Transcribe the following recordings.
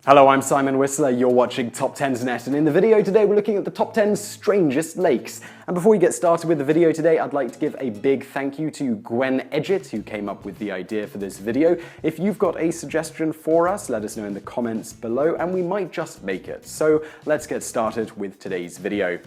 Hello, I'm Simon Whistler, you're watching TopTenzNet, and in the video today we're looking at the top 10 strangest lakes. And before we get started with the video today, I'd like to give a big thank you to Gwen Edgett, who came up with the idea for this video. If you've got a suggestion for us, let us know in the comments below, and we might just make it. So let's get started with today's video.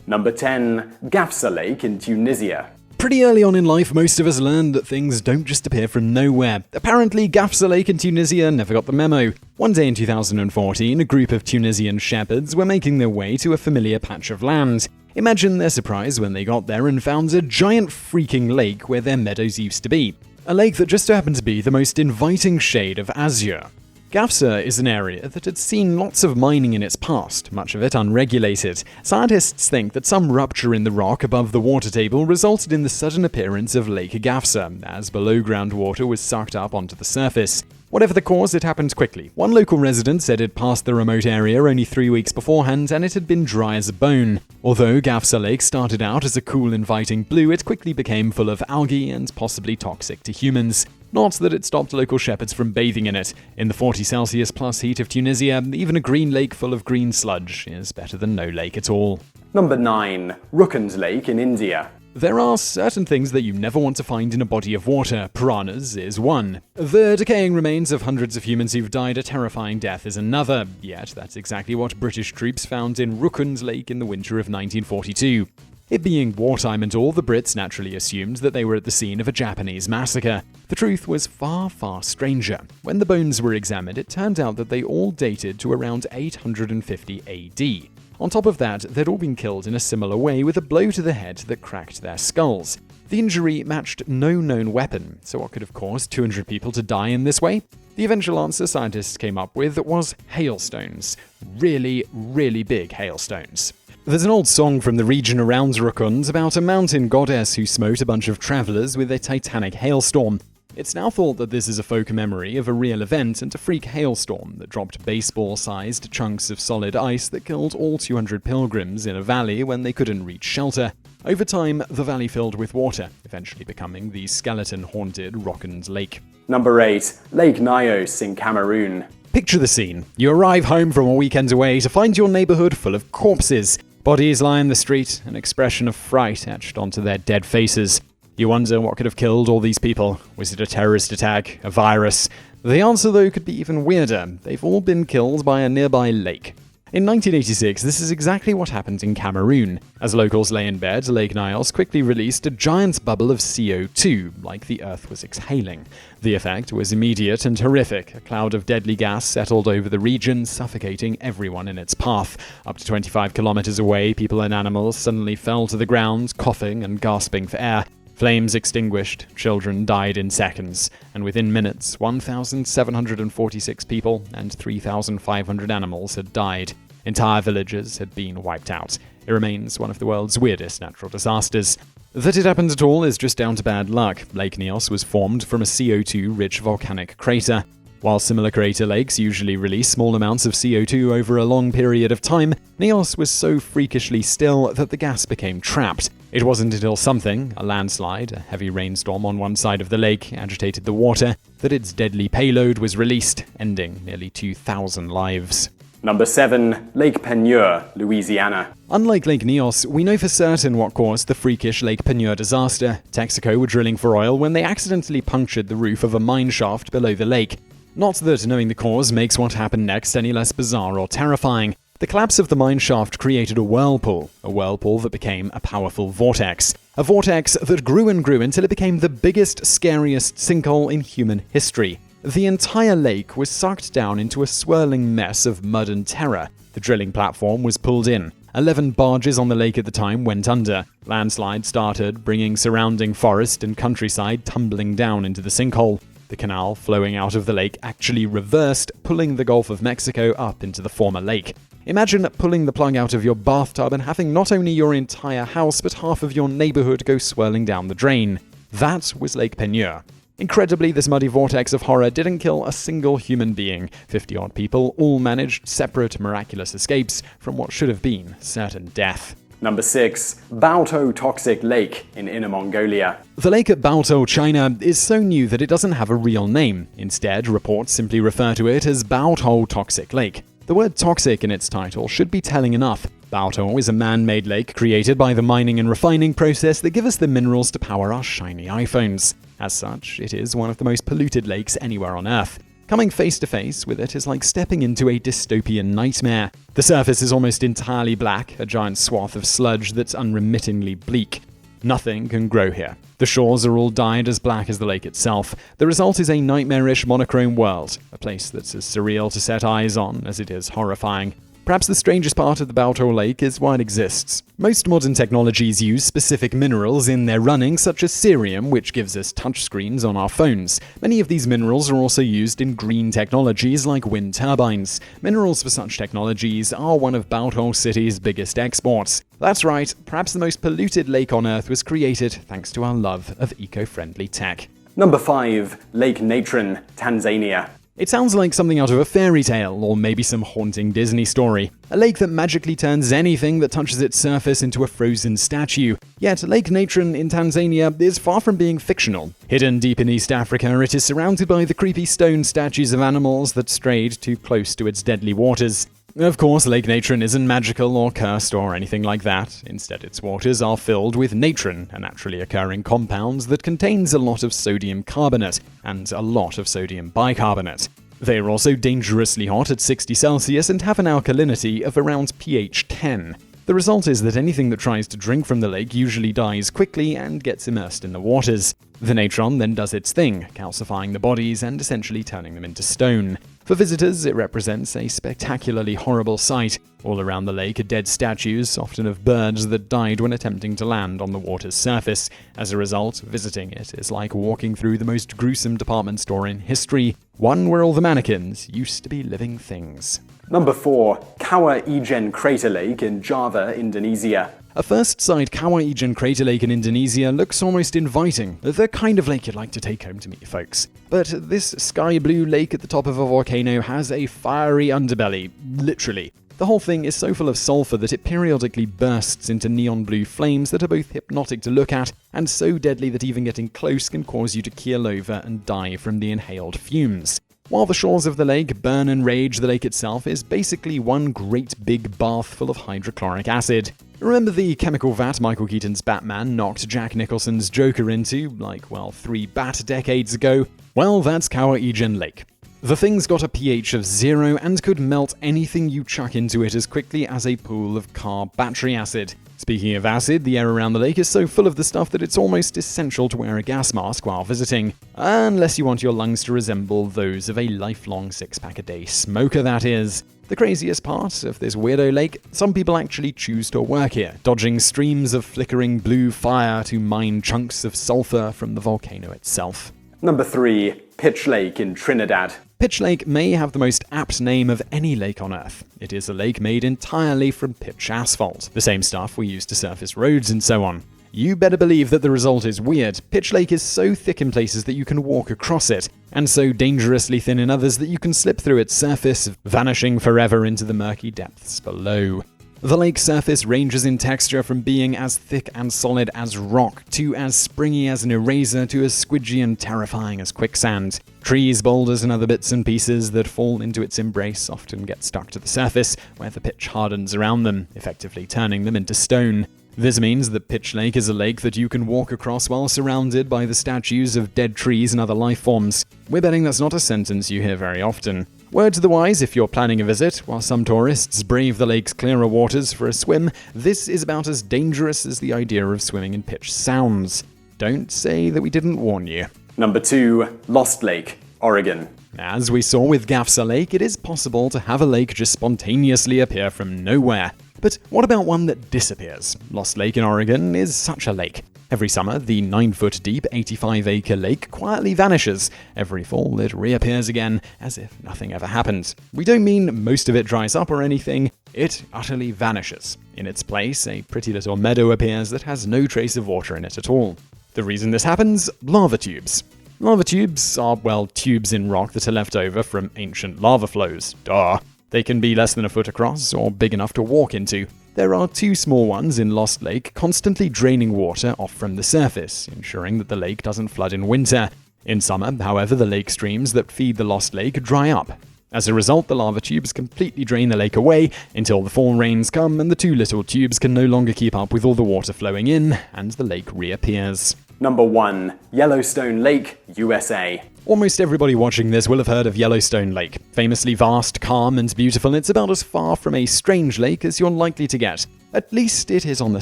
Number 10. Gafsa Lake in Tunisia. Pretty early on in life, most of us learned that things don't just appear from nowhere. Apparently, Gafsa Lake in Tunisia never got the memo. One day in 2014, a group of Tunisian shepherds were making their way to a familiar patch of land. Imagine their surprise when they got there and found a giant freaking lake where their meadows used to be. A lake that just so happened to be the most inviting shade of azure. Gafsa is an area that had seen lots of mining in its past, much of it unregulated. Scientists think that some rupture in the rock above the water table resulted in the sudden appearance of Lake Gafsa, as below-ground water was sucked up onto the surface. Whatever the cause, it happened quickly. One local resident said it passed the remote area only 3 weeks beforehand, and it had been dry as a bone. Although Gafsa Lake started out as a cool, inviting blue, it quickly became full of algae and possibly toxic to humans. Not that it stopped local shepherds from bathing in it. In the 40 Celsius plus heat of Tunisia, even a green lake full of green sludge is better than no lake at all. Number 9. Roopkund Lake in India. There are certain things that you never want to find in a body of water. Piranhas is one. The decaying remains of hundreds of humans who've died a terrifying death is another. Yet that's exactly what British troops found in Roopkund Lake in the winter of 1942. It being wartime and all, the Brits naturally assumed that they were at the scene of a Japanese massacre. The truth was far, far stranger. When the bones were examined, it turned out that they all dated to around 850 AD. On top of that, they'd all been killed in a similar way, with a blow to the head that cracked their skulls. The injury matched no known weapon, so what could have caused 200 people to die in this way? The eventual answer scientists came up with was hailstones. Really, really big hailstones. There's an old song from the region around Roopkund about a mountain goddess who smote a bunch of travelers with a titanic hailstorm. It's now thought that this is a folk memory of a real event and a freak hailstorm that dropped baseball-sized chunks of solid ice that killed all 200 pilgrims in a valley when they couldn't reach shelter. Over time, the valley filled with water, eventually becoming the skeleton-haunted Roopkund Lake. Number 8. Lake Nyos in Cameroon. Picture the scene. You arrive home from a weekend away to find your neighborhood full of corpses. Bodies lie in the street, an expression of fright etched onto their dead faces. You wonder what could have killed all these people. Was it a terrorist attack? A virus? The answer, though, could be even weirder. They've all been killed by a nearby lake. In 1986, this is exactly what happened in Cameroon. As locals lay in bed, Lake Nyos quickly released a giant bubble of CO2, like the Earth was exhaling. The effect was immediate and horrific. A cloud of deadly gas settled over the region, suffocating everyone in its path. Up to 25 kilometers away, people and animals suddenly fell to the ground, coughing and gasping for air. Flames extinguished, children died in seconds, and within minutes, 1,746 people and 3,500 animals had died. Entire villages had been wiped out. It remains one of the world's weirdest natural disasters. That it happened at all is just down to bad luck. Lake Nyos was formed from a CO2-rich volcanic crater. While similar crater lakes usually release small amounts of CO2 over a long period of time, Nyos was so freakishly still that the gas became trapped. It wasn't until something, a landslide, a heavy rainstorm on one side of the lake, agitated the water, that its deadly payload was released, ending nearly 2,000 lives. Number 7. Lake Peigneur, Louisiana. Unlike Lake Nyos, we know for certain what caused the freakish Lake Peigneur disaster. Texaco were drilling for oil when they accidentally punctured the roof of a mine shaft below the lake. Not that knowing the cause makes what happened next any less bizarre or terrifying. The collapse of the mine shaft created a whirlpool that became a powerful vortex. A vortex that grew and grew until it became the biggest, scariest sinkhole in human history. The entire lake was sucked down into a swirling mess of mud and terror. The drilling platform was pulled in. 11 barges on the lake at the time went under. Landslides started, bringing surrounding forest and countryside tumbling down into the sinkhole. The canal flowing out of the lake actually reversed, pulling the Gulf of Mexico up into the former lake. Imagine pulling the plug out of your bathtub and having not only your entire house, but half of your neighborhood go swirling down the drain. That was Lake Peigneur. Incredibly, this muddy vortex of horror didn't kill a single human being. 50-odd people all managed separate, miraculous escapes from what should have been certain death. Number 6. Baotou Toxic Lake in Inner Mongolia. The lake at Baotou, China is so new that it doesn't have a real name. Instead, reports simply refer to it as Baotou Toxic Lake. The word toxic in its title should be telling enough. Baotou is a man-made lake created by the mining and refining process that give us the minerals to power our shiny iPhones. As such, it is one of the most polluted lakes anywhere on Earth. Coming face to face with it is like stepping into a dystopian nightmare. The surface is almost entirely black, a giant swath of sludge that's unremittingly bleak. Nothing can grow here. The shores are all dyed as black as the lake itself. The result is a nightmarish monochrome world, a place that's as surreal to set eyes on as it is horrifying. Perhaps the strangest part of the Baotou Lake is why it exists. Most modern technologies use specific minerals in their running, such as cerium, which gives us touchscreens on our phones. Many of these minerals are also used in green technologies like wind turbines. Minerals for such technologies are one of Baotou City's biggest exports. That's right, perhaps the most polluted lake on Earth was created thanks to our love of eco-friendly tech. Number 5. Lake Natron, Tanzania. It sounds like something out of a fairy tale, or maybe some haunting Disney story. A lake that magically turns anything that touches its surface into a frozen statue. Yet, Lake Natron in Tanzania is far from being fictional. Hidden deep in East Africa, it is surrounded by the creepy stone statues of animals that strayed too close to its deadly waters. Of course, Lake Natron isn't magical or cursed or anything like that. Instead, its waters are filled with natron, a naturally occurring compound that contains a lot of sodium carbonate and a lot of sodium bicarbonate. They are also dangerously hot at 60 Celsius and have an alkalinity of around pH 10. The result is that anything that tries to drink from the lake usually dies quickly and gets immersed in the waters. The natron then does its thing, calcifying the bodies and essentially turning them into stone. For visitors, it represents a spectacularly horrible sight. All around the lake are dead statues, often of birds that died when attempting to land on the water's surface. As a result, visiting it is like walking through the most gruesome department store in history, one where all the mannequins used to be living things. Number 4. Kawah Ijen Crater Lake in Java, Indonesia. At first sight, Kawah Ijen Crater Lake in Indonesia looks almost inviting, the kind of lake you'd like to take home to meet your folks. But this sky blue lake at the top of a volcano has a fiery underbelly, literally. The whole thing is so full of sulfur that it periodically bursts into neon blue flames that are both hypnotic to look at and so deadly that even getting close can cause you to keel over and die from the inhaled fumes. While the shores of the lake burn and rage, the lake itself is basically one great big bath full of hydrochloric acid. Remember the chemical vat Michael Keaton's Batman knocked Jack Nicholson's Joker into, 3 bat decades ago? Well, that's Kawah Ijen Lake. The thing's got a pH of 0 and could melt anything you chuck into it as quickly as a pool of car battery acid. Speaking of acid, the air around the lake is so full of the stuff that it's almost essential to wear a gas mask while visiting. Unless you want your lungs to resemble those of a lifelong 6-pack-a-day smoker, that is. The craziest part of this weirdo lake, some people actually choose to work here, dodging streams of flickering blue fire to mine chunks of sulfur from the volcano itself. Number 3. Pitch Lake in Trinidad. Pitch Lake may have the most apt name of any lake on Earth. It is a lake made entirely from pitch asphalt, the same stuff we use to surface roads and so on. You better believe that the result is weird. Pitch Lake is so thick in places that you can walk across it, and so dangerously thin in others that you can slip through its surface, vanishing forever into the murky depths below. The lake's surface ranges in texture from being as thick and solid as rock, to as springy as an eraser, to as squidgy and terrifying as quicksand. Trees, boulders, and other bits and pieces that fall into its embrace often get stuck to the surface, where the pitch hardens around them, effectively turning them into stone. This means that Pitch Lake is a lake that you can walk across while surrounded by the statues of dead trees and other life forms. We're betting that's not a sentence you hear very often. Word to the wise, if you're planning a visit, while some tourists brave the lake's clearer waters for a swim, this is about as dangerous as the idea of swimming in pitch sounds. Don't say that we didn't warn you. Number 2. Lost Lake, Oregon. As we saw with Gafsa Lake, it is possible to have a lake just spontaneously appear from nowhere. But what about one that disappears? Lost Lake in Oregon is such a lake. Every summer, the 9-foot-deep, 85-acre lake quietly vanishes. Every fall, it reappears again, as if nothing ever happened. We don't mean most of it dries up or anything, it utterly vanishes. In its place, a pretty little meadow appears that has no trace of water in it at all. The reason this happens? Lava tubes. Lava tubes are, tubes in rock that are left over from ancient lava flows. Duh. They can be less than a foot across, or big enough to walk into. There are 2 small ones in Lost Lake constantly draining water off from the surface, ensuring that the lake doesn't flood in winter. In summer, however, the lake streams that feed the Lost Lake dry up. As a result, the lava tubes completely drain the lake away until the fall rains come and the 2 little tubes can no longer keep up with all the water flowing in, and the lake reappears. Number 1. Yellowstone Lake, USA. Almost everybody watching this will have heard of Yellowstone Lake. Famously vast, calm, and beautiful, it's about as far from a strange lake as you're likely to get. At least it is on the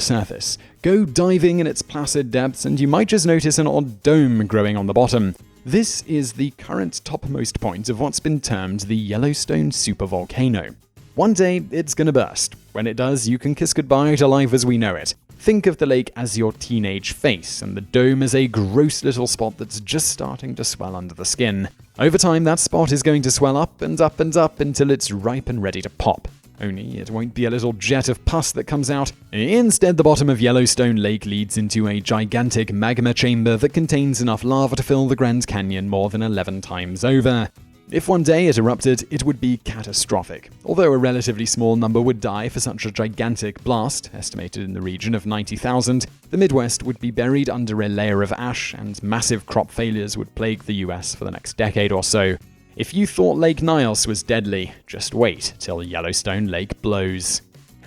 surface. Go diving in its placid depths and you might just notice an odd dome growing on the bottom. This is the current topmost point of what's been termed the Yellowstone supervolcano. One day, it's gonna burst. When it does, you can kiss goodbye to life as we know it. Think of the lake as your teenage face, and the dome as a gross little spot that's just starting to swell under the skin. Over time, that spot is going to swell up and up and up until it's ripe and ready to pop. Only it won't be a little jet of pus that comes out. Instead, the bottom of Yellowstone Lake leads into a gigantic magma chamber that contains enough lava to fill the Grand Canyon more than 11 times over. If one day it erupted, it would be catastrophic. Although a relatively small number would die for such a gigantic blast, estimated in the region of 90,000, the Midwest would be buried under a layer of ash, and massive crop failures would plague the US for the next decade or so. If you thought Lake Nyos was deadly, just wait till Yellowstone Lake blows.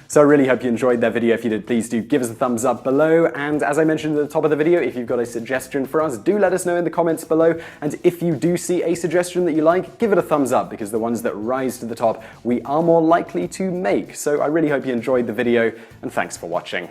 So I really hope you enjoyed that video. If you did, please do give us a thumbs up below. And as I mentioned at the top of the video, if you've got a suggestion for us, do let us know in the comments below. And if you do see a suggestion that you like, give it a thumbs up, because the ones that rise to the top, we are more likely to make. So I really hope you enjoyed the video, and thanks for watching.